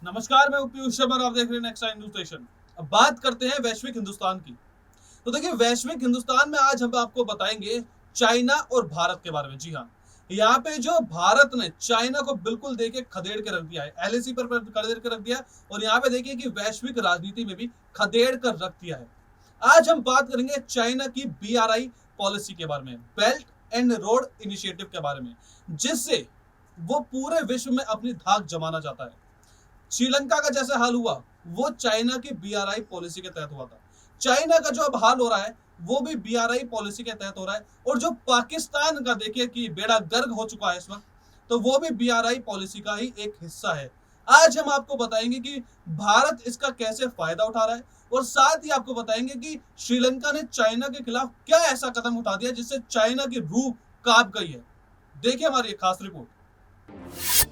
नमस्कार, मैं पीयूष शर्मा और आप देख रहे हैं नेक्स्ट टाइम न्यूज स्टेशन। अब बात करते हैं वैश्विक हिंदुस्तान की। तो देखिए, वैश्विक हिंदुस्तान में आज हम आपको बताएंगे चाइना और भारत के बारे में। जी हाँ, यहाँ पे जो भारत ने चाइना को बिल्कुल देके खदेड़ के रख दिया है, एलएसी पर खदेड़ के रख दिया है, और यहाँ पे देखिए कि वैश्विक राजनीति में भी खदेड़ कर रख दिया है। आज हम बात करेंगे चाइना की बीआरआई पॉलिसी के बारे में, बेल्ट एंड रोड इनिशिएटिव के बारे में, जिससे वो पूरे विश्व में अपनी धाक जमाना चाहता है। श्रीलंका का जैसे हाल हुआ वो चाइना की बीआरआई पॉलिसी के तहत हुआ था। चाइना का जो अब हाल हो रहा है वो भी बीआरआई पॉलिसी के तहत हो रहा है। और जो पाकिस्तान का देखिए कि बेड़ा गर्क हो चुका है इस वक्त, तो वो भी बीआरआई पॉलिसी का ही एक हिस्सा है। आज हम आपको बताएंगे कि भारत इसका कैसे फायदा उठा रहा है, और साथ ही आपको बताएंगे कि श्रीलंका ने चाइना के खिलाफ क्या ऐसा कदम उठा दिया जिससे चाइना की रूह कांप गई है। देखिए हमारी एक खास रिपोर्ट।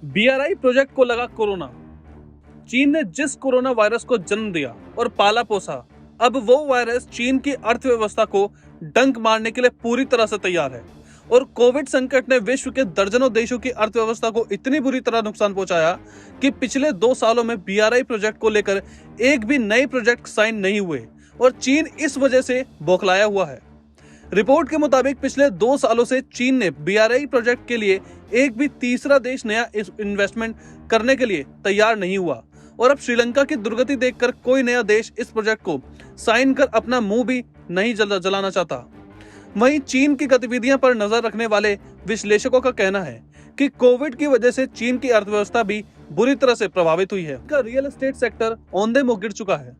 बीआरआई प्रोजेक्ट को लगा कोरोना। चीन ने जिस कोरोना वायरस को जन्म दिया और पाला पोसा, अब वो वायरस चीन की अर्थव्यवस्था को डंक मारने के लिए पूरी तरह से तैयार है। और कोविड संकट ने विश्व के दर्जनों देशों की अर्थव्यवस्था को इतनी बुरी तरह नुकसान पहुंचाया कि पिछले 2 सालों में बीआरआई प्रोजेक्ट को लेकर एक भी नए प्रोजेक्ट साइन नहीं हुए, और चीन इस वजह से बौखलाया हुआ है। रिपोर्ट के मुताबिक पिछले 2 सालों से चीन ने बीआरआई प्रोजेक्ट के लिए एक भी तीसरा देश नया इन्वेस्टमेंट करने के लिए तैयार नहीं हुआ, और अब श्रीलंका की दुर्गति देखकर कोई नया देश इस प्रोजेक्ट को साइन कर अपना मुंह भी नहीं जलाना चाहता। वहीं चीन की गतिविधियों पर नजर रखने वाले विश्लेषकों का कहना है कि कोविड की वजह से चीन की अर्थव्यवस्था भी बुरी तरह से प्रभावित हुई है। रियल एस्टेट सेक्टर औंधे मुंह गिर चुका है,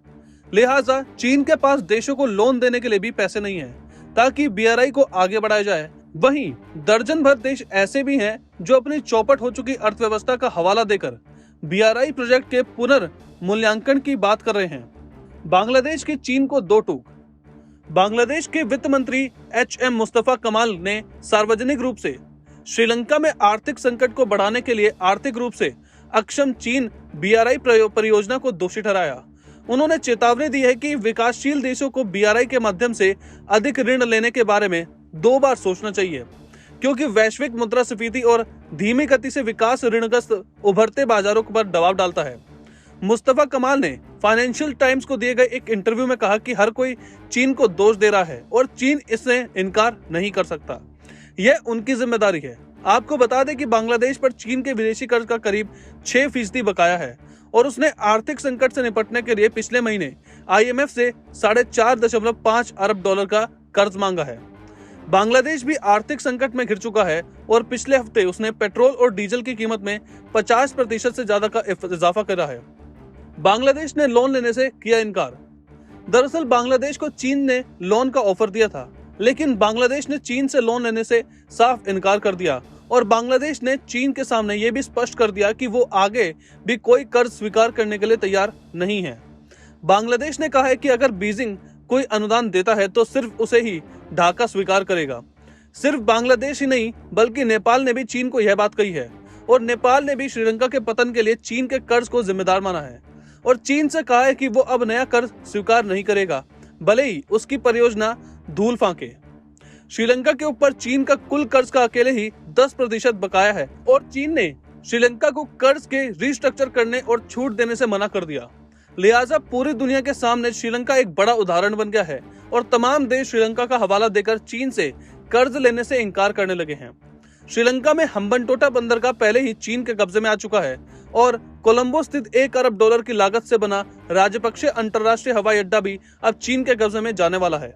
लिहाजा चीन के पास देशों को लोन देने के लिए भी पैसे नहीं है ताकि बीआरआई को आगे बढ़ाया जाए। वहीं दर्जन भर देश ऐसे भी हैं जो अपनी चौपट हो चुकी अर्थव्यवस्था का हवाला देकर बीआरआई प्रोजेक्ट के पुनर्मूल्यांकन की बात कर रहे हैं। बांग्लादेश की चीन को 2 टूक। बांग्लादेश के वित्त मंत्री एचएम मुस्तफा कमाल ने सार्वजनिक रूप से श्रीलंका में आर्थिक संकट को बढ़ाने के लिए आर्थिक रूप से अक्षम चीन बीआरआई परियोजना को दोषी ठहराया। उन्होंने चेतावनी दी है कि विकासशील देशों को बीआरआई के माध्यम से अधिक ऋण लेने के बारे में 2 बार सोचना चाहिए, क्योंकि वैश्विक मुद्रास्फीति और धीमी गति से विकास ऋणग्रस्त उभरते बाजारों पर दबाव डालता है। मुस्तफा कमाल ने फाइनेंशियल टाइम्स को दिए गए एक इंटरव्यू में कहा कि हर कोई चीन को दोष दे रहा है और चीन इससे इनकार नहीं कर सकता। यह उनकी जिम्मेदारी है। आपको बता दें कि बांग्लादेश पर चीन के विदेशी कर्ज का करीब 6% बकाया है, और उसने आर्थिक संकट से निपटने के लिए पिछले महीने आईएमएफ से $4.5 अरब डॉलर का कर्ज मांगा है। बांग्लादेश भी आर्थिक संकट में घिर चुका है, और पिछले हफ्ते उसने पेट्रोल और डीजल की कीमत में 50% से ज्यादा का इजाफा करा है। बांग्लादेश ने लोन लेने से किया इनकार। दरअसल बांग्लादेश को चीन ने लोन का ऑफर दिया था, लेकिन बांग्लादेश ने चीन से लोन लेने से साफ इनकार कर दिया, और बांग्लादेश ने चीन के सामने ये भी स्पष्ट कर दिया कि वो आगे भी कोई कर्ज स्वीकार करने के लिए तैयार नहीं है। बांग्लादेश ने कहा है कि अगर बीजिंग कोई अनुदान देता है तो सिर्फ उसे ही ढाका स्वीकार करेगा। सिर्फ बांग्लादेश ही नहीं बल्कि नेपाल ने भी चीन को यह बात कही है, और नेपाल ने भी श्रीलंका के पतन के लिए चीन के कर्ज को जिम्मेदार माना है, और चीन से कहा है कि वो अब नया कर्ज स्वीकार नहीं करेगा, भले ही उसकी परियोजना धूल फांके। श्रीलंका के ऊपर चीन का कुल कर्ज का अकेले ही 10% बकाया है, और चीन ने श्रीलंका को कर्ज के रिस्ट्रक्चर करने और छूट देने से मना कर दिया। लिहाजा पूरी दुनिया के सामने श्रीलंका एक बड़ा उदाहरण बन गया है, और तमाम देश श्रीलंका का हवाला देकर चीन से कर्ज लेने से इनकार करने लगे हैं। श्रीलंका में हम्बनटोटा बंदरगाह पहले ही चीन के कब्जे में आ चुका है, और कोलंबो स्थित $1 अरब की लागत से बना राजपक्षे अंतरराष्ट्रीय हवाई अड्डा भी अब चीन के कब्जे में जाने वाला है।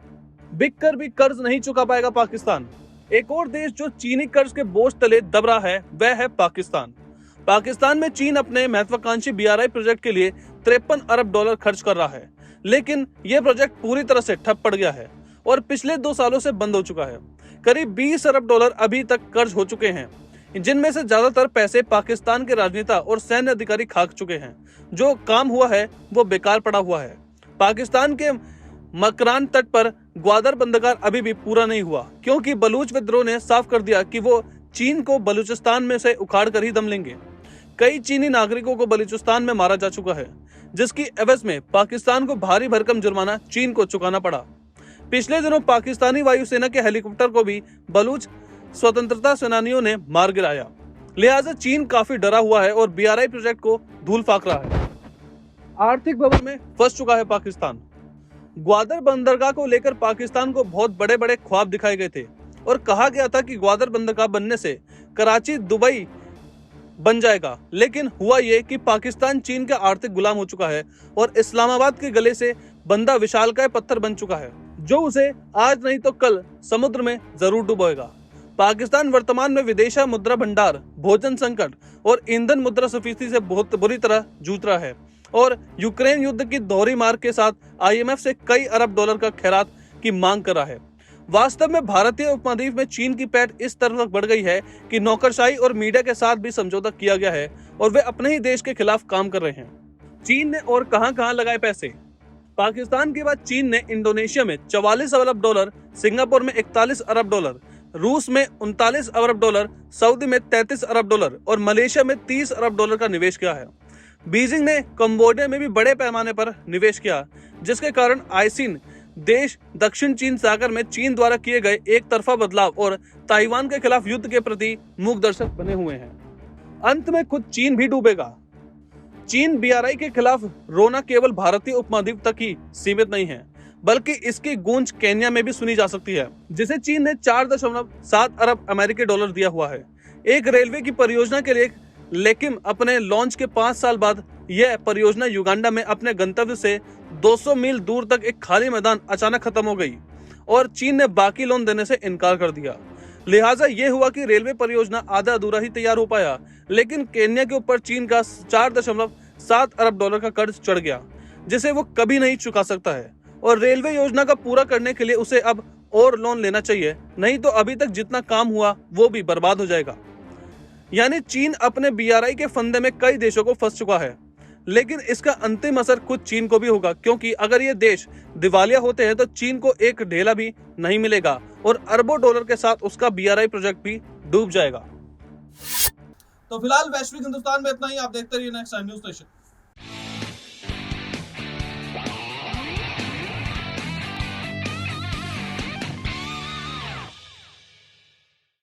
बिक कर भी कर्ज नहीं चुका पाएगा पाकिस्तान। एक और देश जो चीनी कर्ज के बोझ तले दब रहा है वह है पाकिस्तान। पाकिस्तान में चीन अपने महत्वाकांक्षी बीआरआई प्रोजेक्ट के लिए $53 अरब खर्च कर रहा है, लेकिन यह प्रोजेक्ट पूरी तरह से ठप पड़ गया है और पिछले 2 सालों से बंद हो चुका है। करीब $20 अरब अभी तक कर्ज हो चुके हैं, जिनमें से ज्यादातर पैसे पाकिस्तान के राजनेता और सैन्य अधिकारी खा चुके हैं। जो काम हुआ है वो बेकार पड़ा हुआ है। पाकिस्तान के मकरान तट पर ग्वादर बंदरगाह अभी भी पूरा नहीं हुआ, क्योंकि बलूच विद्रोह ने साफ कर दिया कि वो चीन को बलूचिस्तान में से उखाड़ कर ही दम लेंगे। कई चीनी नागरिकों को बलूचिस्तान में मारा जा चुका है, जिसकी एवज में पाकिस्तान को भारी भरकम जुर्माना चीन को चुकाना पड़ा। पिछले दिनों पाकिस्तानी वायुसेना के हेलीकॉप्टर को भी बलूच स्वतंत्रता सेनानियों ने मार गिराया। लिहाजा चीन काफी डरा हुआ है और BRI प्रोजेक्ट को धूल फाक रहा है। आर्थिक बबल में फंस चुका है पाकिस्तान। ग्वादर बंदरगाह को लेकर पाकिस्तान को बहुत बड़े बड़े ख्वाब दिखाए गए थे और कहा गया था कि ग्वादर बंदरगाह बनने से कराची दुबई बन जाएगा, लेकिन हुआ ये कि पाकिस्तान चीन का आर्थिक गुलाम हो चुका है और इस्लामाबाद के गले से बंधा विशालकाय पत्थर बन चुका है, जो उसे आज नहीं तो कल समुद्र में जरूर डुबोएगा। पाकिस्तान वर्तमान में विदेशी मुद्रा भंडार, भोजन संकट और ईंधन मुद्रास्फीति से बहुत बुरी तरह जूझ रहा है और यूक्रेन युद्ध की दोहरी मार के साथ IMF से कई अरब डॉलर का खैरात की मांग कर रहा है। वास्तव में भारतीय उपमहाद्वीप में चीन की पैठ इस तरह तक बढ़ गई है कि नौकरशाही और मीडिया के साथ भी समझौता किया गया है और वे अपने ही देश के खिलाफ काम कर रहे हैं। चीन ने और कहां लगाए पैसे। पाकिस्तान के बाद चीन ने इंडोनेशिया में 44 अरब डॉलर, सिंगापुर में 41 अरब डॉलर, रूस में 39 अरब डॉलर, सऊदी में 33 अरब डॉलर और मलेशिया में 30 अरब डॉलर का निवेश किया है। बीजिंग ने कंबोडिया में भी बड़े पैमाने पर निवेश किया, जिसके कारण आइसिन देश दक्षिण चीन सागर में चीन द्वारा किए गए एक तरफा बदलाव और ताइवान के खिलाफ युद्ध के प्रति मूक दर्शक बने हुए हैं। अंत में खुद चीन भी डूबेगा। चीन BRI के खिलाफ रोना केवल भारतीय उपमहाद्वीप तक ही सीमित नहीं है, बल्कि इसकी गूंज केन्या में भी सुनी जा सकती है, जिसे चीन ने 4.7 अरब अमेरिकी डॉलर दिया हुआ है एक रेलवे की परियोजना के लिए। लेकिन अपने लॉन्च के 5 साल बाद यह परियोजना युगांडा में अपने गंतव्य से 200 मील दूर तक एक खाली मैदान अचानक खत्म हो गई और चीन ने बाकी लोन देने से इनकार कर दिया। लिहाजा यह हुआ कि रेलवे परियोजना आधा अधूरा ही तैयार हो पाया, लेकिन केन्या के ऊपर चीन का 4.7 अरब डॉलर का कर्ज चढ़ गया, जिसे वो कभी नहीं चुका सकता है और रेलवे योजना का पूरा करने के लिए उसे अब और लोन लेना चाहिए, नहीं तो अभी तक जितना काम हुआ वो भी बर्बाद हो जाएगा। यानी चीन अपने BRI के फंदे में कई देशों को फंस चुका है, लेकिन इसका अंतिम असर खुद चीन को भी होगा, क्योंकि अगर ये देश दिवालिया होते हैं तो चीन को एक ढेला भी नहीं मिलेगा और अरबों डॉलर के साथ उसका BRI प्रोजेक्ट भी डूब जाएगा। तो फिलहाल वैश्विक हिंदुस्तान में इतना ही। आप देखते रहिए नेक्स्ट टाइम न्यूज स्टेशन।